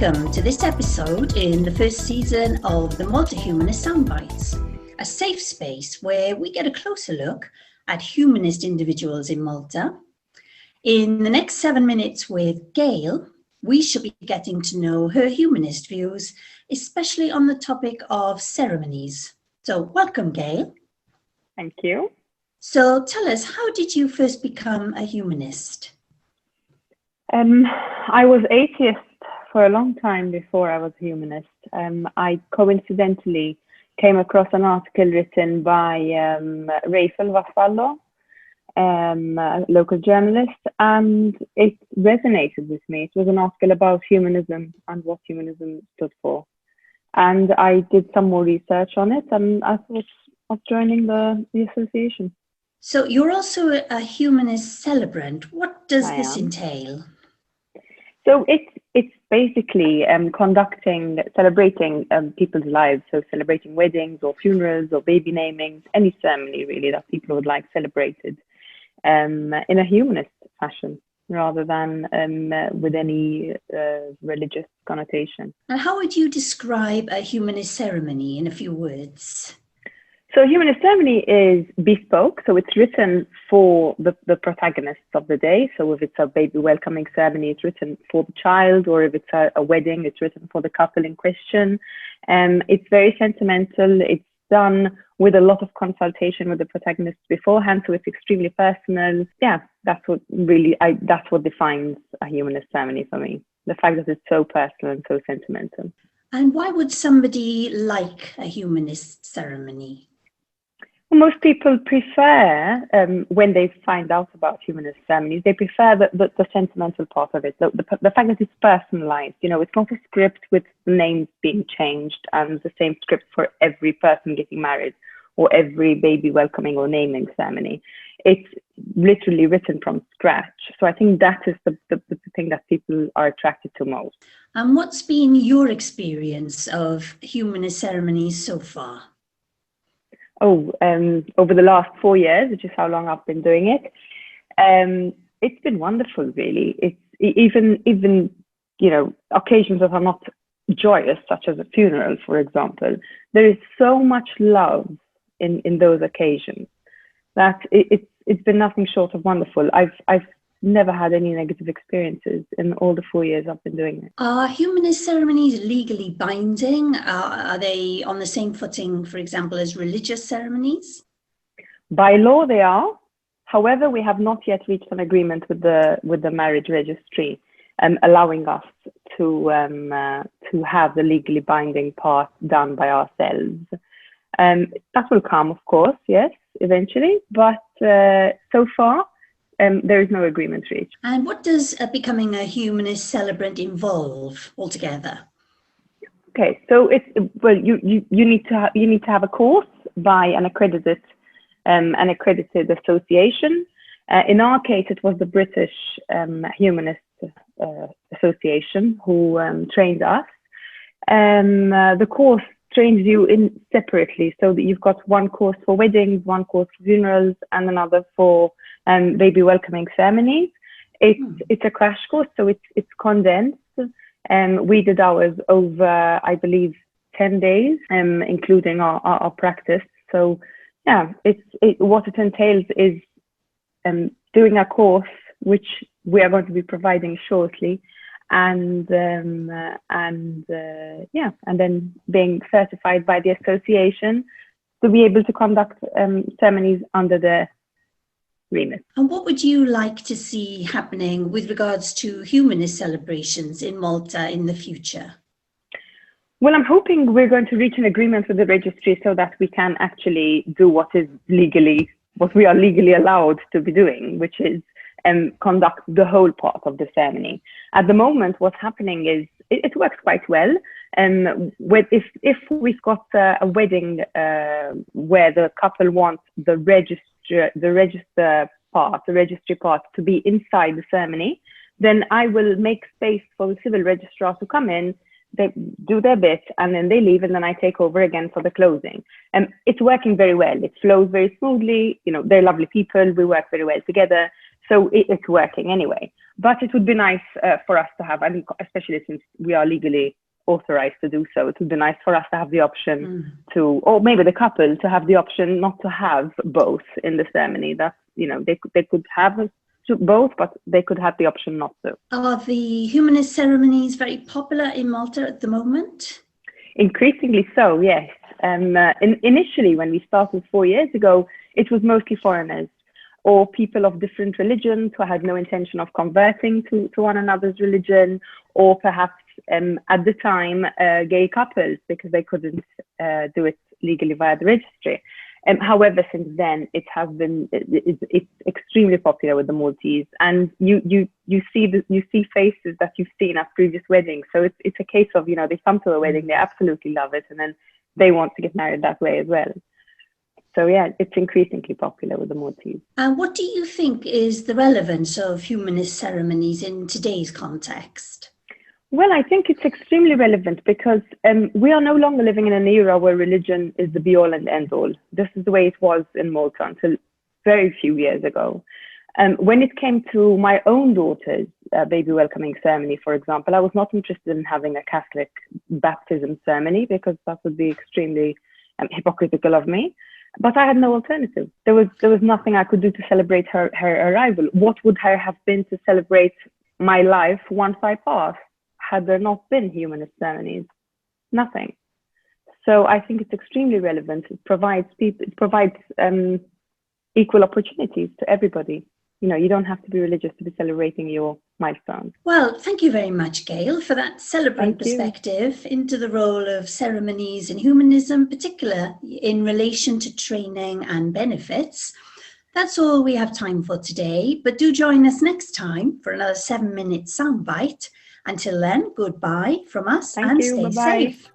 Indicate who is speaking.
Speaker 1: Welcome to this episode in the first season of the Malta Humanist Soundbites, a safe space where we get a closer look at humanist individuals in Malta. In the next 7 minutes with Gail, we shall be getting to know her humanist views, especially on the topic of ceremonies. So welcome, Gail.
Speaker 2: Thank you.
Speaker 1: So tell us, how did you first become a humanist?
Speaker 2: I was atheist for a long time before I was a humanist. I coincidentally came across an article written by Rachel Vassallo, a local journalist, and it resonated with me. It was an article about humanism and what humanism stood for. And I did some more research on it, and I thought of joining the association.
Speaker 1: So you're also a humanist celebrant. What does this entail?
Speaker 2: So it's basically celebrating people's lives. So celebrating weddings or funerals or baby namings, any ceremony really that people would like celebrated in a humanist fashion rather than with any religious connotation.
Speaker 1: And how would you describe a humanist ceremony in a few words?
Speaker 2: So a humanist ceremony is bespoke, so it's written for the protagonists of the day. So if it's a baby welcoming ceremony, it's written for the child, or if it's a wedding, it's written for the couple in question. It's very sentimental. It's done with a lot of consultation with the protagonists beforehand, so it's extremely personal. Yeah, that's what defines a humanist ceremony for me. The fact that it's so personal and so sentimental.
Speaker 1: And why would somebody like a humanist ceremony?
Speaker 2: Most people prefer, when they find out about humanist ceremonies, they prefer the sentimental part of it, the fact that it's personalized. You know, it's not a script with names being changed and the same script for every person getting married or every baby welcoming or naming ceremony. It's literally written from scratch. So I think that is the thing that people are attracted to most.
Speaker 1: And what's been your experience of humanist ceremonies so far?
Speaker 2: Over the last 4 years, which is how long I've been doing it, it's been wonderful, really. It's even occasions that are not joyous, such as a funeral, for example. There is so much love in those occasions that it's been nothing short of wonderful. I've never had any negative experiences in all the 4 years I've been doing it.
Speaker 1: Are humanist ceremonies legally binding? Are they on the same footing, for example, as religious ceremonies?
Speaker 2: By law, they are. However, we have not yet reached an agreement with the marriage registry, allowing us to have the legally binding part done by ourselves. That will come, of course, yes, eventually. But so far, there is no agreement reached.
Speaker 1: And what does becoming a humanist celebrant involve altogether?
Speaker 2: Okay, so you need to have a course by an accredited association. In our case, it was the British Humanist Association who trained us. The course trains you in separately, so that you've got one course for weddings, one course for funerals, and another for baby welcoming ceremonies. It's a crash course, so it's condensed. We did ours over, I believe, 10 days, including our practice. So yeah, what it entails is doing a course, which we are going to be providing shortly, and then being certified by the association to be able to conduct ceremonies under the remit.
Speaker 1: And what would you like to see happening with regards to humanist celebrations in Malta in the future?
Speaker 2: Well, I'm hoping we're going to reach an agreement with the registry so that we can actually do what we are legally allowed to be doing, which is conduct the whole part of the ceremony. At the moment, what's happening is it works quite well. If we've got a wedding where the couple wants the registry part to be inside the ceremony, then I will make space for the civil registrar to come in. They do their bit and then they leave, and then I take over again for the closing. It's working very well. It flows very smoothly. You know, they're lovely people. We work very well together. So it's working anyway. But it would be nice for us to have, I mean, especially since we are legally authorized to do so, it would be nice for us to have the option to, or maybe the couple to have the option not to have both in the ceremony. That, you know, they could have both, but they could have the option not to.
Speaker 1: Are the humanist ceremonies very popular in Malta at the moment?
Speaker 2: Increasingly so, yes. Initially, when we started 4 years ago, it was mostly foreigners or people of different religions who had no intention of converting to one another's religion, or perhaps at the time gay couples, because they couldn't do it legally via the registry. However, since then it has been it's extremely popular with the Maltese, and you see faces that you've seen at previous weddings. So it's a case of, you know, they come to a wedding, they absolutely love it, and then they want to get married that way as well. So yeah, it's increasingly popular with the Maltese.
Speaker 1: And what do you think is the relevance of humanist ceremonies in today's context?
Speaker 2: Well, I think it's extremely relevant because we are no longer living in an era where religion is the be-all and end-all. This is the way it was in Malta until very few years ago. When it came to my own daughter's baby welcoming ceremony, for example, I was not interested in having a Catholic baptism ceremony because that would be extremely hypocritical of me. But I had no alternative. There was nothing I could do to celebrate her arrival. What would her have been to celebrate my life once I passed? Had there not been humanist ceremonies? Nothing. So I think it's extremely relevant. It provides equal opportunities to everybody. You know, you don't have to be religious to be celebrating your milestones.
Speaker 1: Well, thank you very much, Gail, for that celebrant perspective into the role of ceremonies in humanism, particularly in relation to training and benefits. That's all we have time for today, but do join us next time for another 7-minute soundbite. Until then, goodbye from us and stay safe.